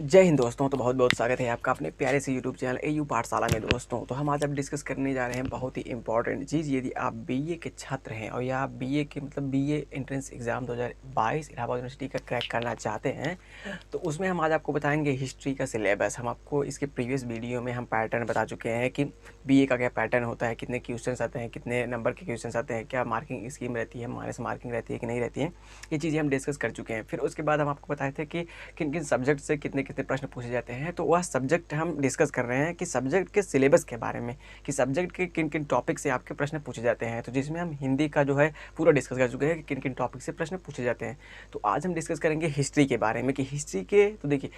जय हिंद दोस्तों। तो बहुत बहुत स्वागत है आपका अपने प्यारे से यूट्यूब चैनल एयू पाठशाला में। दोस्तों तो हम आज अब डिस्कस करने जा रहे हैं बहुत ही इंपॉर्टेंट चीज़। यदि आप बीए के छात्र हैं और या आप बीए के BA entrance exam 2022 Allahabad university का क्रैक करना चाहते हैं, तो उसमें हम आज आपको बताएंगे हिस्ट्री का सिलेबस। हम आपको इसके प्रीवियस वीडियो में हम पैटर्न बता चुके हैं कि बीए का क्या पैटर्न होता है, कितने क्वेश्चन आते हैं, कितने नंबर के क्वेश्चन आते हैं, क्या मार्किंग स्कीम रहती है, माइनस मार्किंग रहती है कि नहीं रहती है। ये चीज़ें हम डिस्कस कर चुके हैं। फिर उसके बाद हम आपको बताए थे कि किन किन सब्जेक्ट से कितने कितने प्रश्न पूछे जाते हैं। तो वह सब्जेक्ट हम डिस्कस कर रहे हैं कि सब्जेक्ट के सिलेबस के बारे में, कि सब्जेक्ट के किन किन टॉपिक से आपके प्रश्न पूछे जाते हैं। तो जिसमें हम हिंदी का जो है पूरा डिस्कस कर चुके हैं कि किन किन टॉपिक से प्रश्न पूछे जाते हैं। तो आज हम डिस्कस करेंगे हिस्ट्री के बारे में कि हिस्ट्री के, तो देखिए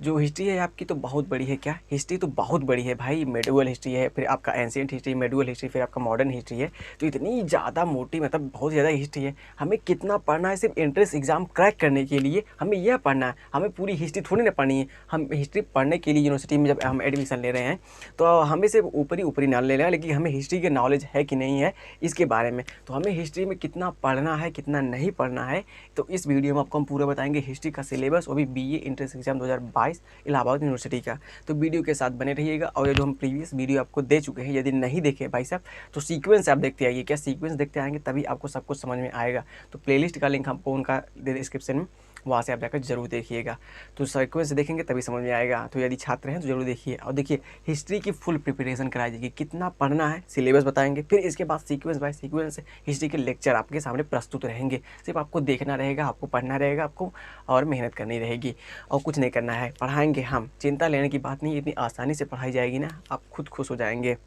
जो हिस्ट्री है आपकी तो बहुत बड़ी है। क्या हिस्ट्री तो बहुत बड़ी है भाई। मेडिवल हिस्ट्री है, फिर आपका एंशिएंट हिस्ट्री, मेडिवल हिस्ट्री, फिर आपका मॉडर्न हिस्ट्री है। तो इतनी ज़्यादा मोटी, बहुत ज़्यादा हिस्ट्री है। हमें कितना पढ़ना है सिर्फ एंट्रेंस एग्जाम क्रैक करने के लिए, हमें यह पढ़ना है। हमें पूरी हिस्ट्री थोड़ी ना पढ़नी है। हम हिस्ट्री पढ़ने के लिए यूनिवर्सिटी में जब हम एडमिशन ले रहे हैं तो हमें सिर्फ ऊपरी ऊपरी ना ले रहे हैं, लेकिन हमें हिस्ट्री के नॉलेज है कि नहीं है इसके बारे में। तो हमें हिस्ट्री में कितना पढ़ना है, कितना नहीं पढ़ना है, तो इस वीडियो में आपको हम पूरा बताएंगे हिस्ट्री का सिलेबस, वो भी BA entrance exam 2022 Allahabad university का। तो वीडियो के साथ बने रहिएगा। और ये जो हम प्रीवियस वीडियो आपको दे चुके हैं, यदि नहीं देखे भाई साहब तो सीक्वेंस आप देखते आइए। क्या सीक्वेंस देखते आएंगे तभी आपको सब कुछ समझ में आएगा। तो प्लेलिस्ट का लिंक हमको उनका डिस्क्रिप्शन में, वहाँ से आप जाकर जरूर देखिएगा। तो सीक्वेंस देखेंगे तभी समझ में आएगा। तो यदि छात्र हैं तो जरूर देखिए। और देखिए हिस्ट्री की फुल प्रिपरेशन कराई जाएगी, कितना पढ़ना है सिलेबस बताएंगे। फिर इसके बाद सीक्वेंस बाय सीक्वेंस हिस्ट्री के लेक्चर आपके सामने प्रस्तुत रहेंगे। सिर्फ आपको देखना रहेगा, आपको पढ़ना रहेगा, आपको और मेहनत करनी रहेगी और कुछ नहीं करना है। पढ़ाएंगे हम, चिंता लेने की बात नहीं। इतनी आसानी से पढ़ाई जाएगी ना, आप खुद खुश हो जाएंगे।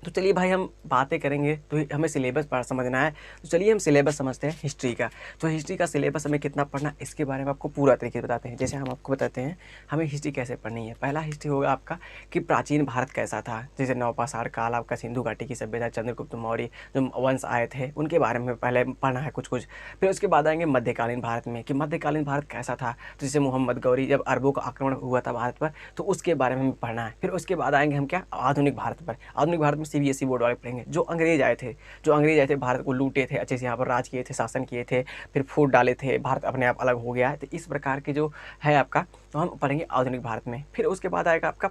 तो चलिए भाई हम बातें करेंगे, तो हमें सिलेबस पर समझना है। तो चलिए हम सिलेबस समझते हैं हिस्ट्री का। तो हिस्ट्री का सिलेबस हमें कितना पढ़ना, इसके बारे में आपको पूरा तरीके से बताते हैं। जैसे हम आपको बताते हैं हमें हिस्ट्री कैसे पढ़नी है। पहला हिस्ट्री होगा आपका कि प्राचीन भारत कैसा था। जैसे नवपाषाण काल, आपका सिंधु घाटी की सभ्यता, चंद्रगुप्त मौर्य जो वंश आए थे उनके बारे में पहले पढ़ना है कुछ कुछ। फिर उसके बाद आएंगे मध्यकालीन भारत में कि मध्यकालीन भारत कैसा था। तो जैसे मोहम्मद गौरी, जब अरबों का आक्रमण हुआ था भारत पर, तो उसके बारे में पढ़ना है। फिर उसके बाद आएंगे हम क्या, आधुनिक भारत पर। आधुनिक भारत में सीबीएसई बोर्ड वाले पढ़ेंगे। जो अंग्रेज आए थे, भारत को लूटे थे, अच्छे से यहाँ पर राज किए थे, शासन किए थे, फिर फूट डाले थे, भारत अपने आप अलग हो गया है। तो इस प्रकार के जो है आपका, तो हम पढ़ेंगे आधुनिक भारत में। फिर उसके बाद आएगा आपका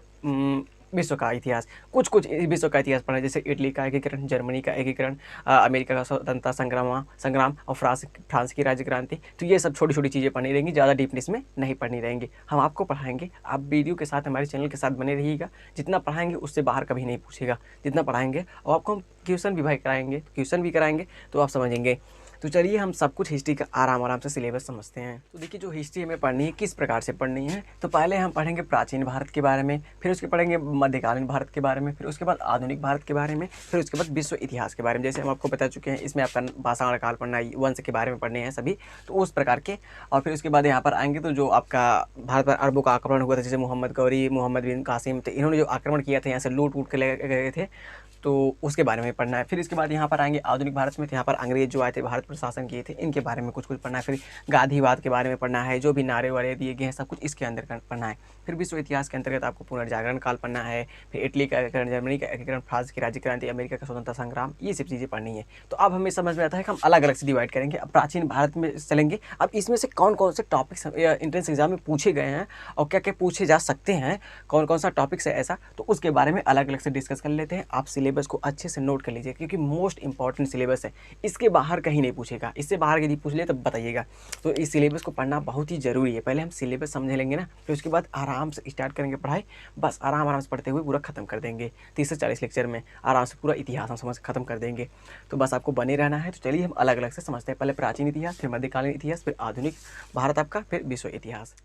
विश्व का इतिहास। कुछ कुछ विश्व का इतिहास पढ़ना, जैसे इटली का एकीकरण, जर्मनी का एकीकरण, अमेरिका का स्वतंत्रता संग्राम और फ्रांस की राज्य क्रांति। तो ये सब छोटी छोटी चीज़ें पढ़नी रहेंगी, ज़्यादा डीपनेस में नहीं पढ़नी रहेंगी। हम आपको पढ़ाएंगे, आप वीडियो के साथ हमारे चैनल के साथ बने रहिएगा। जितना पढ़ाएंगे उससे बाहर कभी नहीं पूछेगा, जितना पढ़ाएंगे। और आपको हम ट्यूशन भी भाई कराएंगे, ट्यूशन भी कराएंगे तो आप समझेंगे। तो चलिए हम सब कुछ हिस्ट्री का आराम आराम से सिलेबस समझते हैं। तो देखिए जो हिस्ट्री हमें पढ़नी है, किस प्रकार से पढ़नी है। तो पहले हम पढ़ेंगे प्राचीन भारत के बारे में, फिर उसके पढ़ेंगे मध्यकालीन भारत के बारे में, फिर उसके बाद आधुनिक भारत के बारे में, फिर उसके बाद विश्व इतिहास के बारे में। जैसे हम आपको बता चुके हैं, इसमें आपका पाषाण काल पढ़ना है, वंश के बारे में पढ़ने हैं सभी, तो उस प्रकार के। और फिर उसके बाद यहाँ पर आएंगे तो जो आपका भारत पर अरबों का आक्रमण हुआ था, जैसे मोहम्मद गौरी, मोहम्मद बिन कासिम, तो इन्होंने जो आक्रमण किया था, यहाँ से लूट उट के ले गए थे, तो उसके बारे में पढ़ना है। फिर इसके बाद यहाँ पर आएंगे आधुनिक भारत में, तो यहाँ पर अंग्रेज जो आए थे, भारत पर शासन किए थे, इनके बारे में कुछ कुछ पढ़ना है। फिर गांधीवाद के बारे में पढ़ना है, जो भी नारे वारे दिए गए हैं सब कुछ इसके अंदर पढ़ना है। फिर विश्व इतिहास के अंतर्गत आपको पुनर्जागरण काल पढ़ना है, फिर इटली का एकीकरण, जर्मनी का एकीकरण, फ्रांस की राज्य क्रांति, अमेरिका का स्वतंत्रता संग्राम, ये सब चीज़ें पढ़नी है। तो अब हमें समझ में आता है कि हम अलग अलग से डिवाइड करेंगे। अब प्राचीन भारत में चलेंगे, अब इसमें से कौन कौन से टॉपिक्स एंट्रेंस एग्जाम में पूछे गए हैं और क्या क्या पूछे जा सकते हैं, कौन कौन सा टॉपिक्स है ऐसा, तो उसके बारे में अलग अलग से डिस्कस कर लेते हैं। आप सिलेबस को अच्छे से नोट कर लीजिए, क्योंकि मोस्ट इंपॉर्टेंट सिलेबस है। इसके बाहर कहीं नहीं पूछेगा, इससे बाहर यदि पूछ ले तब बताइएगा। तो इस सिलेबस को पढ़ना बहुत ही जरूरी है। पहले हम सिलेबस समझ लेंगे ना, फिर उसके बाद आराम से स्टार्ट करेंगे पढ़ाई। बस आराम आराम से पढ़ते हुए पूरा खत्म कर देंगे। 30 से 40 लेक्चर में आराम से पूरा इतिहास हम समझ खत्म कर देंगे। तो बस आपको बने रहना है। तो चलिए हम अलग अलग से समझते हैं। पहले प्राचीन इतिहास, फिर मध्यकालीन इतिहास, फिर आधुनिक भारत आपका, फिर विश्व इतिहास।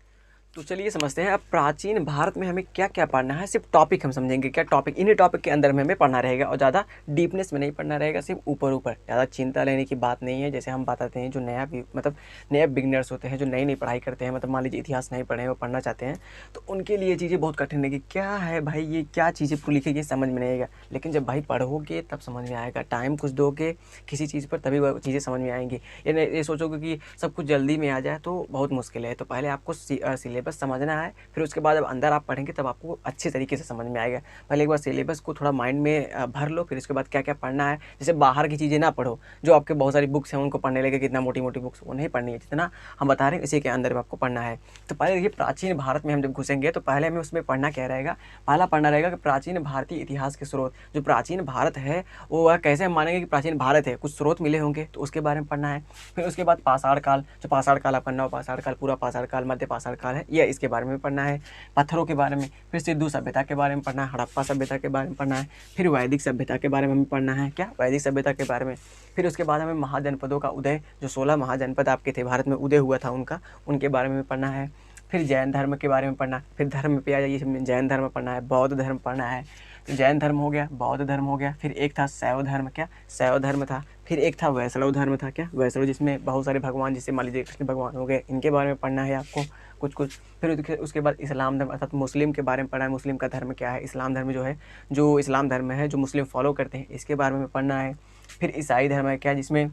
तो चलिए समझते हैं अब प्राचीन भारत में हमें क्या क्या पढ़ना है। सिर्फ टॉपिक हम समझेंगे, क्या टॉपिक, इन्हीं टॉपिक के अंदर में हमें पढ़ना रहेगा और ज़्यादा डीपनेस में नहीं पढ़ना रहेगा, सिर्फ ऊपर ऊपर। ज़्यादा चिंता लेने की बात नहीं है। जैसे हम बताते हैं जो नया बिगनर्स होते हैं, जो नई नई पढ़ाई करते हैं, मान लीजिए इतिहास नहीं पढ़े हैं, वो पढ़ना चाहते हैं, तो उनके लिए चीज़ें बहुत कठिन है कि क्या है भाई, ये क्या चीज़ें पूरी लिखेगी, समझ में नहीं आएगा। लेकिन जब भाई पढ़ोगे तब समझ में आएगा। टाइम कुछ दोगे किसी चीज़ पर तभी वो चीज़ें समझ में आएंगी। ये सोचोगे कि सब कुछ जल्दी में आ जाए तो बहुत मुश्किल है। तो पहले आपको सिलेबस सिलेबस समझना है, फिर उसके बाद अब अंदर आप पढ़ेंगे तब आपको अच्छे तरीके से समझ में आएगा। पहले एक बार सिलेबस को थोड़ा माइंड में भर लो, फिर उसके बाद क्या क्या पढ़ना है। जैसे बाहर की चीज़ें ना पढ़ो, जो आपके बहुत सारी बुक्स हैं उनको पढ़ने लगे, कितना मोटी मोटी बुक्स वो नहीं पढ़नी है, जितना हम बता रहे हैं इसी के अंदर में आपको पढ़ना है। तो पहले देखिए प्राचीन भारत में हम जब घुसेंगे तो पहले हमें उसमें पढ़ना क्या रहेगा, पहला पढ़ना रहेगा कि प्राचीन भारतीय इतिहास के स्रोत। जो प्राचीन भारत है वो वह कैसे हम मानेंगे कि प्राचीन भारत है, कुछ स्रोत मिले होंगे तो उसके बारे में पढ़ना है। फिर उसके बाद पाषाण काल, जो पाषाण काल आप पढ़ना हो, पाषाण काल पूरा पाषाण काल मध्य पाषाण काल है, यह इसके बारे में पढ़ना है। पत्थरों के बारे में, फिर सिंधु सभ्यता के बारे में पढ़ना है, हड़प्पा सभ्यता के बारे में पढ़ना है, फिर वैदिक सभ्यता के बारे में हमें पढ़ना है, क्या वैदिक सभ्यता के बारे में। फिर उसके बाद हमें महाजनपदों का उदय, जो 16 महाजनपद आपके थे भारत में उदय हुआ था उनका, उनके बारे में पढ़ना है। फिर जैन धर्म के बारे में पढ़ना, फिर धर्म पे आ जाइए, जैन धर्म पढ़ना है, बौद्ध धर्म पढ़ना है। तो जैन धर्म हो गया, बौद्ध धर्म हो गया, फिर एक था शैव धर्म, क्या शैव धर्म था, फिर एक था वैष्णव धर्म था, क्या वैष्णव, जिसमें बहुत सारे भगवान, जैसे मान लीजिए कृष्ण भगवान हो गए, इनके बारे में पढ़ना है आपको कुछ। फिर उसके बाद इस्लाम धर्म अर्थात मुस्लिम के बारे में पढ़ना है, मुस्लिम का धर्म क्या है, इस्लाम धर्म जो है, जो इस्लाम धर्म है जो मुस्लिम फॉलो करते हैं, इसके बारे में पढ़ना है। फिर ईसाई धर्म है क्या, जिसमें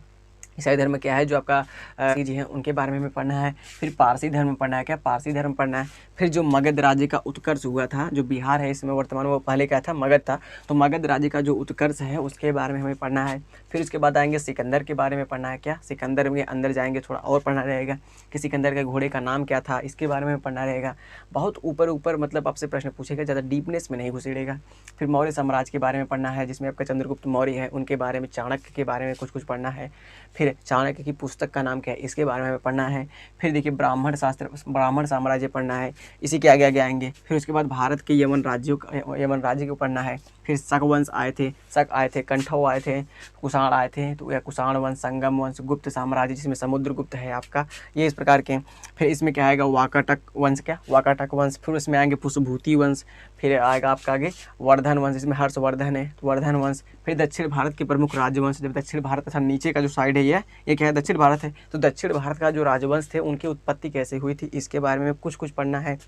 ईसाई धर्म क्या है, जो आपका जी हैं उनके बारे में हमें पढ़ना है। फिर पारसी धर्म पढ़ना है, क्या पारसी धर्म पढ़ना है। फिर जो मगध राज्य का उत्कर्ष हुआ था, जो बिहार है इसमें वर्तमान, वो पहले क्या था, मगध था, तो मगध राज्य का जो उत्कर्ष है उसके बारे में हमें पढ़ना है। फिर उसके बाद आएंगे सिकंदर के बारे में पढ़ना है, क्या सिकंदर में अंदर जाएंगे थोड़ा और पढ़ना रहेगा कि सिकंदर के घोड़े का नाम क्या था, इसके बारे में पढ़ना रहेगा। बहुत ऊपर मतलब आपसे प्रश्न पूछेगा, ज़्यादा डीपनेस में नहीं घुसेड़ेगा। फिर मौर्य साम्राज्य के बारे में पढ़ना है, जिसमें आपका चंद्रगुप्त मौर्य है उनके बारे में, चाणक्य के बारे में कुछ पढ़ना है। फिर चाणक्य की पुस्तक का नाम क्या है, इसके बारे में हमें पढ़ना है। फिर देखिए ब्राह्मण शास्त्र, ब्राह्मण साम्राज्य पढ़ना है, इसी के आगे आएंगे। फिर उसके बाद भारत के यमन राज्य को पढ़ना है। फिर शक वंश आए थे, कंठौ आए थे, कुषाण आए थे, तो यह कुषाण वंश, संगम वंश, गुप्त साम्राज्य जिसमें समुद्रगुप्त है आपका, ये इस प्रकार के। फिर इसमें क्या आएगा, वाकाटक वंश, क्या वाकाटक वंश। फिर उसमें आएंगे पुष्पभूति वंश। फिर आएगा आपका आगे वर्धन वंश, जिसमें हर्षवर्धन है, तो वर्धन वंश। फिर दक्षिण भारत के प्रमुख राजवंश, जब दक्षिण भारत था, नीचे का जो साइड है ये क्या है, दक्षिण भारत है, तो दक्षिण भारत का जो राजवंश थे उनकी उत्पत्ति कैसे हुई थी, इसके बारे में कुछ पढ़ना है।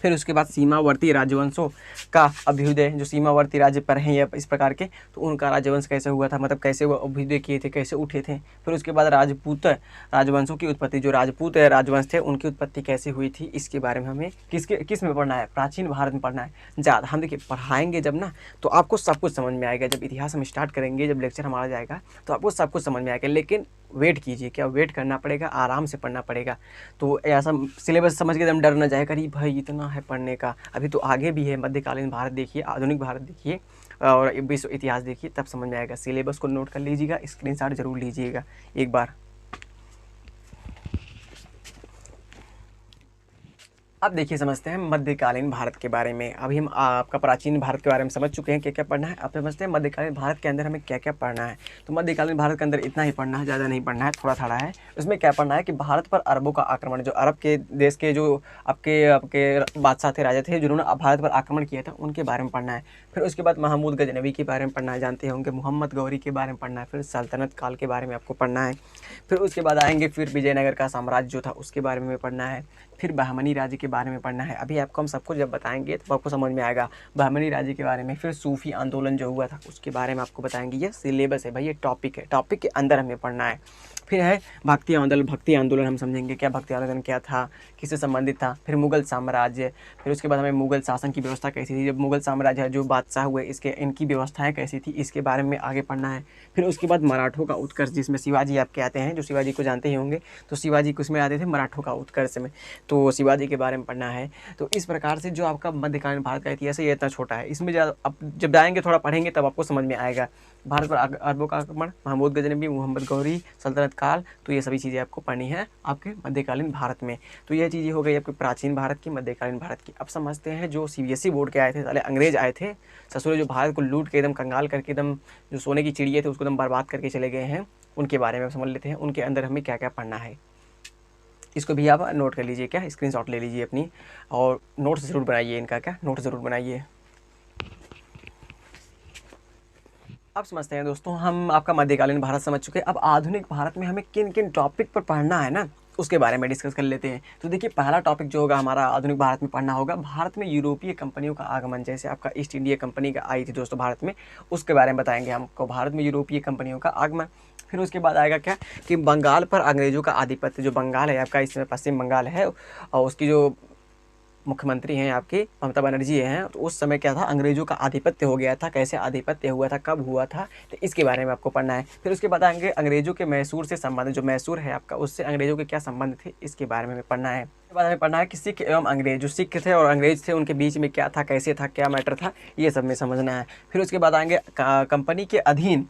फिर उसके बाद सीमावर्ती राजवंशों का अभ्युदय, जो सीमावर्ती राज्य पर हैं ये इस प्रकार के, तो उनका राजवंश कैसे हुआ था, मतलब कैसे वो अभ्युदय किए थे, कैसे उठे थे। फिर उसके बाद राजपूत राजवंशों की उत्पत्ति, जो राजपूत राजवंश थे उनकी उत्पत्ति कैसे हुई थी, इसके बारे में हमें किस में पढ़ना है, प्राचीन भारत में पढ़ना है। ज़्यादा हम देखिए पढ़ाएंगे जब ना, तो आपको सब कुछ समझ में आएगा। जब इतिहास हम स्टार्ट करेंगे, जब लेक्चर हमारा जाएगा तो आपको सब कुछ समझ में आएगा, लेकिन वेट कीजिए, क्या वेट करना पड़ेगा, आराम से पढ़ना पड़ेगा। तो ऐसा सिलेबस समझ के एकदम डर न जाए, करी भाई इतना है पढ़ने का, अभी तो आगे भी है। मध्यकालीन भारत देखिए, आधुनिक भारत देखिए और विश्व इतिहास देखिए, तब समझ में आएगा। सिलेबस को नोट कर लीजिएगा, स्क्रीनशॉट जरूर लीजिएगा एक बार। अब देखिए समझते हैं मध्यकालीन भारत के बारे में। अभी हम आपका प्राचीन भारत के बारे में समझ चुके हैं क्या क्या पढ़ना है। अब समझते हैं मध्यकालीन भारत के अंदर हमें क्या क्या पढ़ना है। तो मध्यकालीन भारत के अंदर इतना ही पढ़ना है, ज़्यादा नहीं पढ़ना है, थोड़ा है। उसमें क्या पढ़ना है कि भारत पर अरबों का आक्रमण, जो अरब के देश के जो आपके बादशाह थे, राजा थे, जिन्होंने भारत पर आक्रमण किया था, उनके बारे में पढ़ना है। फिर उसके बाद महमूद गजनवी के बारे में पढ़ना है, जानते होंगे, मोहम्मद गौरी के बारे में पढ़ना है। फिर सल्तनत काल के बारे में आपको पढ़ना है। फिर उसके बाद आएंगे, फिर विजयनगर का साम्राज्य जो था उसके बारे में पढ़ना है। फिर बहमनी राज्य के बारे में पढ़ना है। अभी आपको हम सबको जब बताएंगे तो आपको समझ में आएगा बहमनी राज्य के बारे में। फिर सूफी आंदोलन जो हुआ था उसके बारे में आपको बताएंगे। ये सिलेबस है भाई, ये टॉपिक है, टॉपिक के अंदर हमें पढ़ना है। फिर है भक्ति आंदोलन हम समझेंगे क्या भक्ति आंदोलन क्या था, किससे संबंधित था। फिर मुगल साम्राज्य, फिर उसके बाद हमें मुगल शासन की व्यवस्था कैसी थी, जब मुगल साम्राज्य जो बादशाह हुए इनकी व्यवस्थाएं कैसी थी, इसके बारे में आगे पढ़ना है। फिर उसके बाद मराठों का उत्कर्ष, जिसमें शिवाजी आपके आते हैं, जो शिवाजी को जानते ही होंगे, तो शिवाजी उसमें आते थे मराठों का उत्कर्ष में, तो शिवाजी के बारे में पढ़ना है। तो इस प्रकार से जो आपका मध्यकालीन भारत का इतिहास है ये इतना छोटा है, इसमें अब जब जाएंगे थोड़ा पढ़ेंगे तब आपको समझ में आएगा। भारत पर अरबों का आक्रमण, महमूद गजनवी, मोहम्मद गौरी, सल्तनत काल, तो ये सभी चीज़ें आपको पढ़नी है आपके मध्यकालीन भारत में। तो यह चीज़ें हो गई आपके प्राचीन भारत की, मध्यकालीन भारत की। अब समझते हैं जो CBSE बोर्ड के आए थे, साले अंग्रेज आए थे ससुरे, जो भारत को लूट के एकदम कंगाल करके, एकदम जो सोने की चिड़िया थे उसको एकदम बर्बाद करके चले गए हैं, उनके बारे में समझ लेते हैं। उनके अंदर हमें क्या क्या पढ़ना है, इसको भी आप नोट कर लीजिए, क्या स्क्रीनशॉट ले लीजिए अपनी, और नोट्स ज़रूर बनाइए, इनका क्या नोट ज़रूर बनाइए। अब समझते हैं दोस्तों, हम आपका मध्यकालीन भारत समझ चुके हैं। अब आधुनिक भारत में हमें किन किन टॉपिक पर पढ़ना है ना, उसके बारे में डिस्कस कर लेते हैं। तो देखिए पहला टॉपिक जो होगा हमारा आधुनिक भारत में पढ़ना होगा, भारत में यूरोपीय कंपनियों का आगमन। जैसे आपका ईस्ट इंडिया कंपनी का आई थी दोस्तों भारत में, उसके बारे में बताएंगे हमको, भारत में यूरोपीय कंपनियों का आगमन। फिर उसके बाद आएगा क्या कि बंगाल पर अंग्रेजों का आधिपत्य, जो बंगाल है आपका, इसमें पश्चिम बंगाल है, और उसकी जो मुख्यमंत्री हैं आपकी ममता बनर्जी हैं, तो उस समय क्या था, अंग्रेजों का आधिपत्य हो गया था। कैसे आधिपत्य हुआ था, कब हुआ था, तो इसके बारे में आपको पढ़ना है। फिर उसके बाद आएंगे अंग्रेजों के मैसूर से संबंधित, जो मैसूर है आपका, उससे अंग्रेजों के क्या संबंध थे, इसके बारे में पढ़ना है। इसके बाद हमें पढ़ना है कि सिख एवं अंग्रेज, जो सिख थे और अंग्रेज थे, उनके बीच में क्या था, कैसे था, क्या मैटर था, ये सब में समझना है। फिर उसके बाद आएंगे कंपनी के अधीन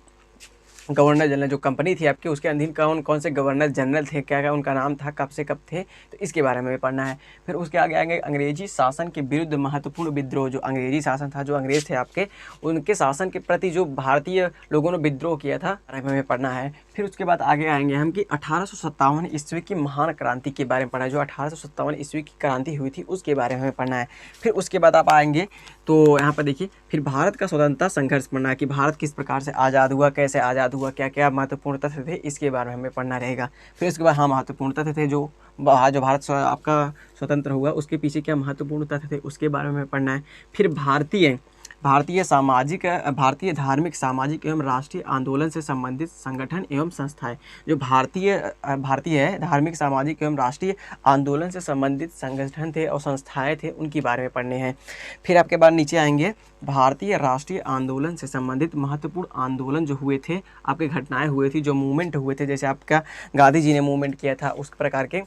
गवर्नर जनरल, जो कंपनी थी आपकी, उसके अधीन कौन कौन से गवर्नर जनरल थे, क्या क्या उनका नाम था, कब से कब थे, तो इसके बारे में पढ़ना है। फिर उसके आगे आएंगे अंग्रेजी शासन के विरुद्ध महत्वपूर्ण विद्रोह, जो अंग्रेजी शासन था, जो अंग्रेज थे आपके, उनके शासन के प्रति जो भारतीय लोगों ने विद्रोह किया था, हमें पढ़ना है। फिर उसके बाद आगे आएंगे हम कि 1857 ईस्वी की महान क्रांति के बारे में पढ़ना है, जो 1857 ईस्वी की क्रांति हुई थी उसके बारे में पढ़ना है। फिर उसके बाद आप आएंगे तो यहाँ पर देखिए, फिर भारत का स्वतंत्रता संघर्ष पढ़ना है कि भारत किस प्रकार से आज़ाद हुआ, कैसे आज़ाद हुआ, क्या क्या महत्वपूर्ण तथ्य थे, इसके बारे में हमें पढ़ना रहेगा। फिर उसके बाद महत्वपूर्ण तथ्य थे जो भारत आपका स्वतंत्र हुआ, उसके पीछे क्या महत्वपूर्ण तथ्य थे, उसके बारे में पढ़ना है। फिर भारतीय धार्मिक सामाजिक एवं राष्ट्रीय आंदोलन से संबंधित संगठन एवं संस्थाएं, जो भारतीय धार्मिक सामाजिक एवं राष्ट्रीय आंदोलन से संबंधित संगठन थे और संस्थाएं थे, उनके बारे में पढ़ने हैं। फिर आपके बाद नीचे आएंगे भारतीय राष्ट्रीय आंदोलन से संबंधित महत्वपूर्ण आंदोलन जो हुए थे, आपके घटनाएं हुए थी, जो मूवमेंट हुए थे, जैसे आपका गांधी जी ने मूवमेंट किया था, उस प्रकार के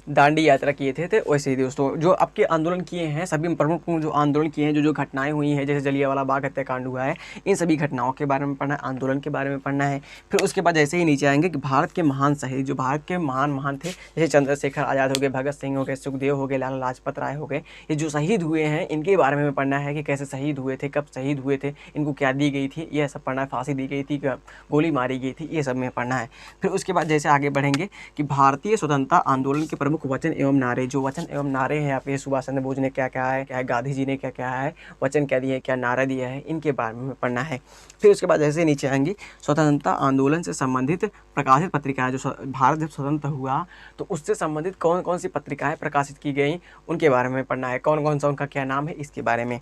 दांडी यात्रा किए थे वैसे ही दोस्तों जो आपके आंदोलन किए हैं, सभी प्रमुख जो आंदोलन किए हैं, जो घटनाएं हुई हैं, जैसे जलियांवाला बाग हत्याकांड हुआ है, इन सभी घटनाओं के बारे में पढ़ना है, आंदोलन के बारे में पढ़ना है। फिर उसके बाद जैसे ही नीचे आएंगे कि भारत के महान शहीद, जो भारत के महान थे, जैसे चंद्रशेखर आज़ाद हो गए, भगत सिंह हो गए, सुखदेव हो गए, लाला लाजपत राय हो गए, ये जो शहीद हुए हैं, इनके बारे में पढ़ना है कि कैसे शहीद हुए थे, कब शहीद हुए थे, इनको क्या दी गई थी, यह सब पढ़ना है, फांसी दी गई थी, गोली मारी गई थी, ये सब में पढ़ना है। फिर उसके बाद जैसे आगे बढ़ेंगे कि भारतीय स्वतंत्रता आंदोलन के प्रमुख वचन एवं नारे, जो वचन एवं नारे हैं आपके, सुभाष चंद्र बोस ने क्या क्या है, गांधी जी ने क्या क्या है, वचन क्या दिए, क्या नारा दिया है, इनके बारे में पढ़ना है। फिर उसके बाद जैसे नीचे आएंगे स्वतंत्रता आंदोलन से संबंधित प्रकाशित पत्रिकाएं, जो भारत जब स्वतंत्र हुआ तो उससे संबंधित कौन कौन सी पत्रिकाएं प्रकाशित की गई, उनके बारे में पढ़ना है, कौन कौन सा उनका क्या नाम है, इसके बारे में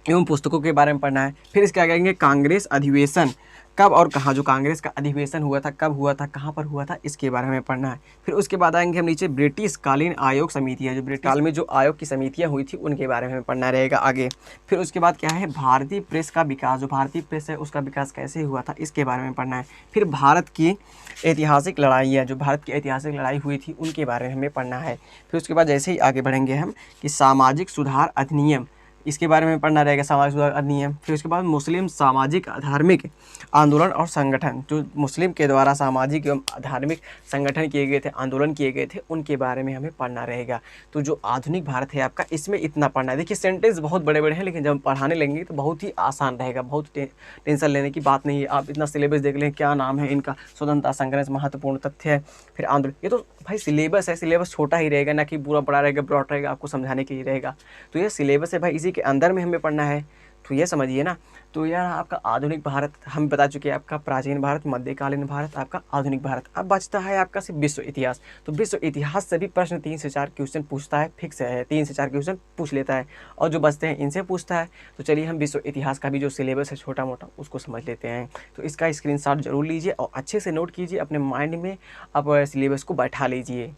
एवं पुस्तकों के बारे में पढ़ना है। फिर इसके आगे आएंगे कांग्रेस अधिवेशन कब और कहाँ, जो कांग्रेस का अधिवेशन हुआ था, कब हुआ था, कहाँ पर हुआ था, इसके बारे में पढ़ना है। फिर उसके बाद आएंगे हम नीचे ब्रिटिश कालीन आयोग समितियाँ, जो ब्रिटिश काल में जो आयोग की समितियाँ हुई थी, उनके बारे में पढ़ना रहेगा आगे। फिर उसके बाद क्या है, भारतीय प्रेस का विकास, जो भारतीय प्रेस है उसका विकास कैसे हुआ था, इसके बारे में पढ़ना है। फिर भारत की ऐतिहासिक लड़ाइयाँ, जो भारत की ऐतिहासिक लड़ाई हुई थी, उनके बारे में हमें पढ़ना है। फिर उसके बाद जैसे ही आगे बढ़ेंगे हम कि सामाजिक सुधार अधिनियम, इसके बारे में पढ़ना रहेगा, सामाजिक सुधार अधिनियम। फिर उसके बाद मुस्लिम सामाजिक धार्मिक आंदोलन और संगठन, जो मुस्लिम के द्वारा सामाजिक एवं धार्मिक संगठन किए गए थे, आंदोलन किए गए थे, उनके बारे में हमें पढ़ना रहेगा। तो जो आधुनिक भारत है आपका, इसमें इतना पढ़ना है। देखिए सेंटेंस बहुत बड़े बड़े हैं, लेकिन जब पढ़ाने लगेंगे तो बहुत ही आसान रहेगा, बहुत टेंशन लेने की बात नहीं है। आप इतना सिलेबस देख लें, क्या नाम है इनका, स्वतंत्रता संघर्ष, महत्वपूर्ण तथ्य है, फिर आंदोलन, ये तो भाई सिलेबस है, सिलेबस छोटा ही रहेगा, ना कि पूरा बड़ा रहेगा, ब्रॉड रहेगा, आपको समझाने के लिए रहेगा। तो ये सिलेबस है भाई, इसी के अंदर में हमें पढ़ना है, तो ये समझिए ना। तो यार आपका आधुनिक भारत हम बता चुके हैं, आपका प्राचीन भारत, मध्यकालीन भारत, आपका आधुनिक भारत। अब बचता है आपका सिर्फ विश्व इतिहास। तो विश्व इतिहास से भी प्रश्न 3 से 4 क्वेश्चन पूछता है, फिक्स है, 3 से 4 क्वेश्चन पूछ लेता है, और जो बचते हैं इनसे पूछता है। तो चलिए हम विश्व इतिहास का भी जो सिलेबस है छोटा मोटा, उसको समझ लेते हैं। तो इसका स्क्रीनशॉट जरूर लीजिए और अच्छे से नोट कीजिए, अपने माइंड में आप सिलेबस को बैठा लीजिए।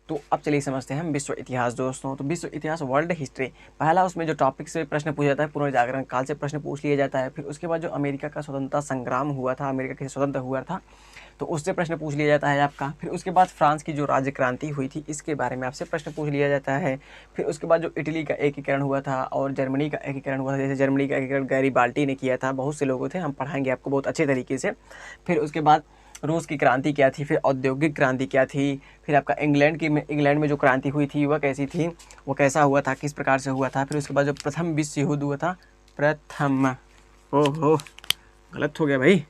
तो अब चलिए समझते हैं हम विश्व इतिहास दोस्तों। तो विश्व इतिहास वर्ल्ड हिस्ट्री, पहला उसमें जो टॉपिक से प्रश्न पूछा जाता है, पुनर्जागरण काल से प्रश्न पूछ लिया जाता है। फिर उसके बाद जो अमेरिका का स्वतंत्रता संग्राम हुआ था, अमेरिका कैसे स्वतंत्र हुआ था, तो उससे प्रश्न पूछ लिया जाता है आपका। फिर उसके बाद फ्रांस की जो राज्य क्रांति हुई थी, इसके बारे में आपसे प्रश्न पूछ लिया जाता है। फिर उसके बाद जो इटली का एकीकरण हुआ था और जर्मनी का एकीकरण हुआ था, जैसे जर्मनी का एकीकरण गैरीबाल्टी ने किया था, बहुत से लोग थे, हम पढ़ाएंगे आपको बहुत अच्छे तरीके से। फिर उसके बाद रूस की क्रांति क्या थी, फिर औद्योगिक क्रांति क्या थी, फिर आपका इंग्लैंड में जो क्रांति हुई थी वह कैसी थी, वो कैसा हुआ था, किस प्रकार से हुआ था। फिर उसके बाद जो प्रथम विश्व युद्ध हुआ था, ओहो गलत हो गया भाई,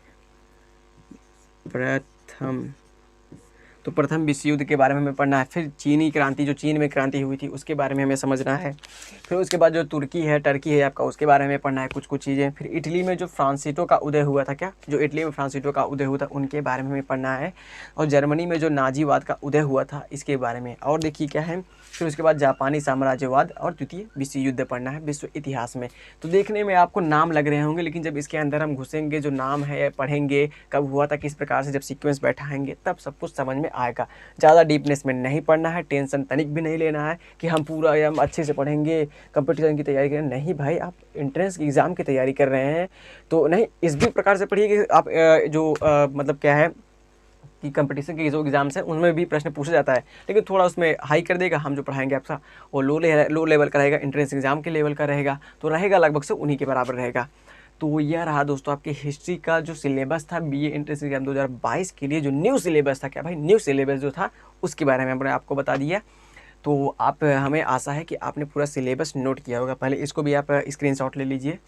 प्रथम विश्व युद्ध के बारे में हमें पढ़ना है। फिर चीनी क्रांति, जो चीन में क्रांति हुई थी, उसके बारे में हमें समझना है। फिर उसके बाद जो टर्की है आपका, उसके बारे में पढ़ना है कुछ चीज़ें। फिर इटली में जो फ्रांसीटो का उदय हुआ था, उदय हुआ था, उनके बारे में हमें पढ़ना है। और जर्मनी में जो नाजीवाद का उदय हुआ था, इसके बारे में। और देखिए क्या है, फिर उसके बाद जापानी साम्राज्यवाद और द्वितीय विश्व युद्ध पढ़ना है विश्व इतिहास में। तो देखने में आपको नाम लग रहे होंगे, लेकिन जब इसके अंदर हम घुसेंगे, जो नाम है पढ़ेंगे, कब हुआ था, किस प्रकार से, जब सीक्वेंस बैठाएंगे, तब सब कुछ समझ में में आएगा। ज़्यादा डीपनेस में नहीं पढ़ना है, टेंशन तनिक भी नहीं लेना है कि हम पूरा या हम अच्छे से पढ़ेंगे, कंपटीशन की तैयारी करें। नहीं भाई, आप एंट्रेंस एग्ज़ाम की तैयारी कर रहे हैं तो नहीं, इस भी प्रकार से पढ़िए कि आप मतलब क्या है कि कंपटीशन के जो एग्ज़ाम्स हैं उनमें भी प्रश्न पूछा जाता है, लेकिन थोड़ा उसमें हाई कर देगा। हम जो पढ़ाएंगे आपका वो लो लेवल का रहेगा, एंट्रेंस एग्ज़ाम के लेवल का रहेगा, तो रहेगा लगभग से उन्हीं के बराबर रहेगा। तो यह रहा दोस्तों आपकी हिस्ट्री का जो सिलेबस था बीए एंट्रेंस एग्जाम 2022 के लिए, जो न्यू सिलेबस था, क्या भाई न्यू सिलेबस जो था उसके बारे में हमने आपको बता दिया। तो आप हमें आशा है कि आपने पूरा सिलेबस नोट किया होगा। पहले इसको भी आप स्क्रीनशॉट ले लीजिए।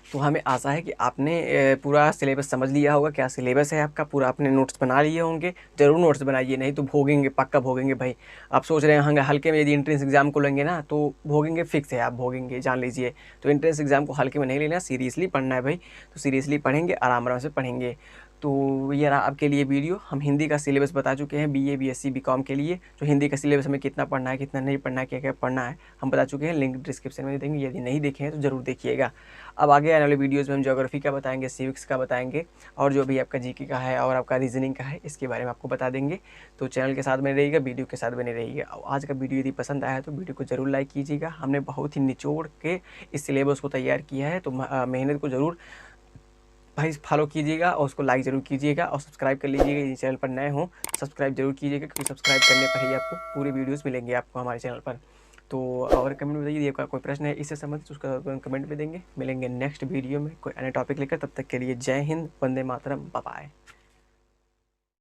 तो हमें आशा है कि आपने पूरा सिलेबस समझ लिया होगा, क्या सिलेबस है आपका, पूरा आपने नोट्स बना लिए होंगे। ज़रूर नोट्स बनाइए, नहीं तो भोगेंगे, पक्का भोगेंगे भाई। आप सोच रहे हैं हल्के में यदि एंट्रेंस एग्जाम को लेंगे ना तो भोगेंगे, फिक्स है, आप भोगेंगे, जान लीजिए। तो एंट्रेंस एग्जाम को हल्के में नहीं लेना, सीरियसली पढ़ना है भाई। तो सीरियसली पढ़ेंगे, आराम आराम से पढ़ेंगे। तो ये रहा आपके लिए वीडियो। हम हिंदी का सिलेबस बता चुके हैं बीए बीएससी बीकॉम के लिए। जो हिंदी का सिलेबस हमें कितना पढ़ना है, कितना नहीं पढ़ना है, क्या क्या पढ़ना है, हम बता चुके हैं। लिंक डिस्क्रिप्शन में देंगे, यदि नहीं देखे हैं तो ज़रूर देखिएगा। अब आगे आने वाले वीडियोज़ में हम ज्योग्राफी का बताएंगे, सिविक्स का बताएंगे, और जो भी आपका जीके का है और आपका रीजनिंग का है, इसके बारे में आपको बता देंगे। तो चैनल के साथ बने रहिएगा, वीडियो के साथ बने रहिएगा। आज का वीडियो यदि पसंद आया तो वीडियो को ज़रूर लाइक कीजिएगा। हमने बहुत ही निचोड़ के इस सिलेबस को तैयार किया है, तो मेहनत को ज़रूर भाई फॉलो कीजिएगा और उसको लाइक ज़रूर कीजिएगा और सब्सक्राइब कर लीजिएगा। यदि चैनल पर नए हों सब्सक्राइब जरूर कीजिएगा, क्योंकि सब्सक्राइब करने पर ही आपको पूरे वीडियोस मिलेंगे आपको हमारे चैनल पर। तो और कमेंट में बताइए यदि आपका कोई प्रश्न है इससे संबंधित, उसका कमेंट में देंगे। मिलेंगे नेक्स्ट वीडियो में कोई अन्य टॉपिक लेकर, तब तक के लिए जय हिंद, वंदे मातरम, बाय बाय।